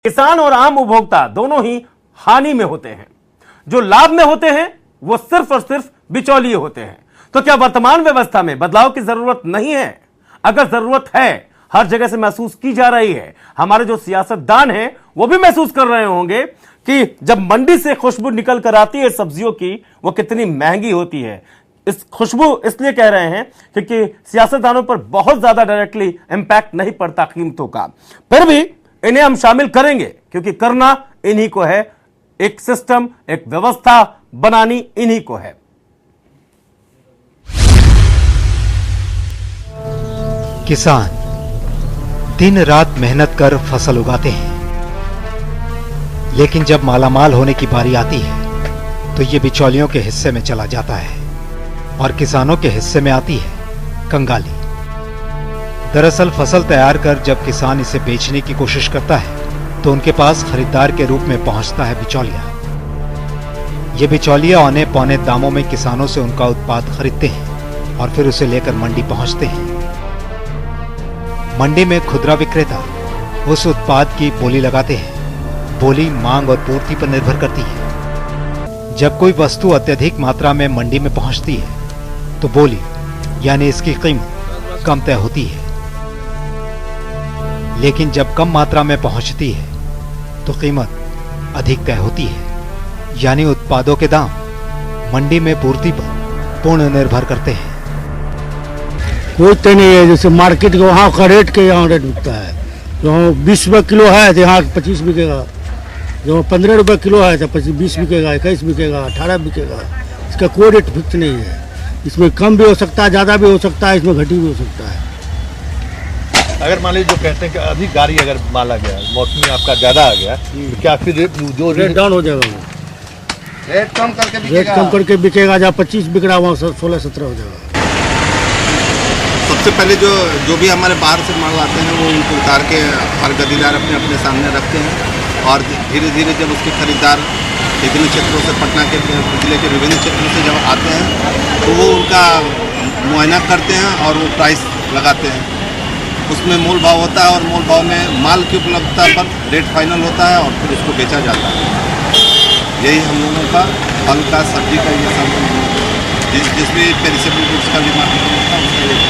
किसान और आम उपभोक्ता दोनों ही हानि में होते हैं। जो लाभ में होते हैं वो सिर्फ और सिर्फ बिचौलिए होते हैं। तो क्या वर्तमान व्यवस्था में बदलाव की जरूरत नहीं है? अगर जरूरत है, हर जगह से महसूस की जा रही है। हमारे जो सियासतदान हैं वो भी महसूस कर रहे होंगे कि जब मंडी से खुशबू निकल कर आती है सब्जियों की, वो कितनी महंगी होती है। इस खुशबू इसलिए कह रहे हैं क्योंकि सियासतदानों पर बहुत ज्यादा डायरेक्टली इंपैक्ट नहीं पड़ता कीमतों का, फिर भी इन्हें हम शामिल करेंगे क्योंकि करना इन्हीं को है। एक सिस्टम, एक व्यवस्था बनानी इन्हीं को है। किसान दिन रात मेहनत कर फसल उगाते हैं, लेकिन जब मालामाल होने की बारी आती है तो ये बिचौलियों के हिस्से में चला जाता है और किसानों के हिस्से में आती है कंगाली। दरअसल फसल तैयार कर जब किसान इसे बेचने की कोशिश करता है तो उनके पास खरीदार के रूप में पहुंचता है बिचौलिया। ये बिचौलिया औने पौने दामों में किसानों से उनका उत्पाद खरीदते हैं और फिर उसे लेकर मंडी पहुंचते हैं। मंडी में खुदरा विक्रेता उस उत्पाद की बोली लगाते हैं। बोली मांग और पूर्ति पर निर्भर करती है। जब कोई वस्तु अत्यधिक मात्रा में मंडी में पहुंचती है तो बोली यानी इसकी कीमत कम तय होती है, लेकिन जब कम मात्रा में पहुंचती है तो कीमत अधिक तय होती है, यानी उत्पादों के दाम मंडी में पूर्ति पर पूर्ण निर्भर करते हैं। कोई तय नहीं है। जैसे मार्केट के वहाँ का रेट के यहाँ रेट बिकता है। जो 20 रुपये किलो है तो यहाँ 25 बिकेगा। जो 15 रुपये किलो है तो 20 बिकेगा, 21 बिकेगा, 18 बिकेगा। इसका कोई रेट फिक्स नहीं है। इसमें कम भी हो सकता है, ज़्यादा भी हो सकता है, इसमें घटी भी हो सकता है। अगर मान लीजिए जो कहते हैं कि अभी गाड़ी अगर माला गया, मौसमी आपका ज़्यादा आ गया, तो क्या फिर जो रेट डाउन हो जाएगा? रेट कम करके बिकेगा। जहाँ 25 बिक रहा वहाँ 16-17 हो जाएगा। सबसे पहले जो भी हमारे बाहर से माल आते हैं वो उनको उतार के हर गदीदार अपने अपने सामने रखते हैं और धीरे धीरे जब उसके खरीदार विभिन्न क्षेत्रों से, पटना के जिले के विभिन्न क्षेत्रों से जब आते हैं तो वो उनका मुआयना करते हैं और वो प्राइस लगाते हैं। उसमें मोल भाव होता है और मोल भाव में माल की उपलब्धता पर रेट फाइनल होता है और फिर उसको बेचा जाता है। यही हम लोगों का फल का, सब्जी का, ये सब जिस भी पेरिसेबल गुड्स का भी मार्केटिंग होता है उसका रेट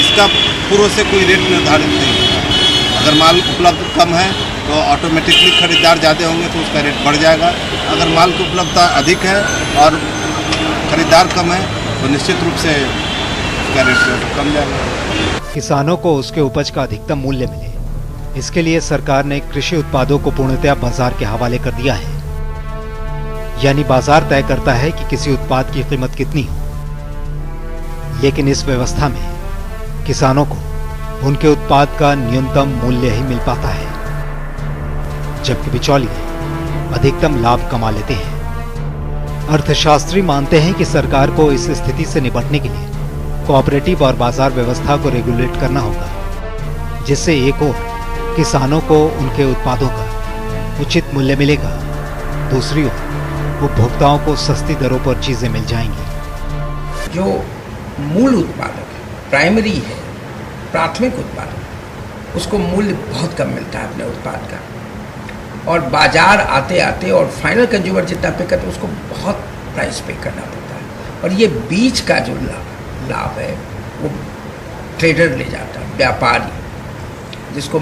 इसका पूर्व से कोई रेट निर्धारित नहीं है। अगर माल उपलब्ध कम है तो ऑटोमेटिकली खरीदार ज़्यादा होंगे तो उसका रेट बढ़ जाएगा। अगर माल की उपलब्धता अधिक है और खरीदार कम है तो निश्चित रूप से उसका रेट कम जाएगा। किसानों को उसके उपज का अधिकतम मूल्य मिले, इसके लिए सरकार ने कृषि उत्पादों को पूर्णतया बाजार के हवाले कर दिया है। यानी बाजार तय करता है कि किसी उत्पाद की कीमत कितनी हो, लेकिन इस व्यवस्था में किसानों को उनके उत्पाद का न्यूनतम मूल्य ही मिल पाता है, जबकि बिचौलिए अधिकतम लाभ कमा लेते हैं। अर्थशास्त्री मानते हैं कि सरकार को इस स्थिति से निपटने के लिए कोऑपरेटिव और बाजार व्यवस्था को रेगुलेट करना होगा, जिससे एक ओर किसानों को उनके उत्पादों का उचित मूल्य मिलेगा, दूसरी ओर उपभोक्ताओं को सस्ती दरों पर चीजें मिल जाएंगी। जो मूल उत्पादक है, प्राइमरी है, प्राथमिक उत्पादक, उसको मूल्य बहुत कम मिलता है अपने उत्पाद का, और बाजार आते आते और फाइनल कंज्यूमर जितना पे करते उसको बहुत प्राइस पे करना पड़ता है। और ये बीच का जो लाभ है वो ट्रेडर ले जाता है, व्यापारी, जिसको